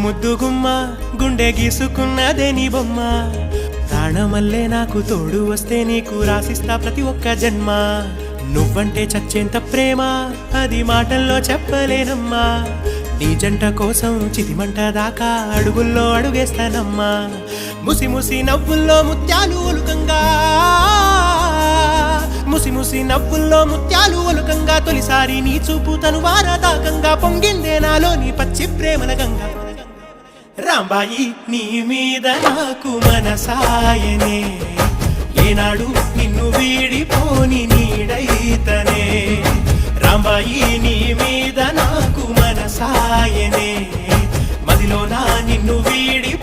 ముద్దుగుమ్మ గుండె గీసుకున్నదే నీ బొమ్మ ప్రాణమల్లే నాకు తోడు వస్తే నీకు రాసిస్తా ప్రతి ఒక్క జన్మ నువ్వంటే చచ్చేంత ప్రేమ అది మాటల్లో చెప్పలేనమ్మా నీ జంట కోసం చితిమంట దాకా అడుగుల్లో అడుగేస్తానమ్మా ముసి ముసి నవ్వుల్లో ముత్యాలు ఒలుకంగా ముసి ముసి నవ్వుల్లో ముత్యాలు ఒలుకంగా తొలిసారి నీ చూపు తను వారదాకంగా పొంగిందే నాలో నీ పచ్చి ప్రేమల గంగా రాంబాయి నీ మీద నాకు మనసాయనే ఏనాడు నిన్ను వీడిపోని నీడైతనే రాంబాయి నీ మీద నాకు మనసాయనే మదిలో నా నిన్ను వీడి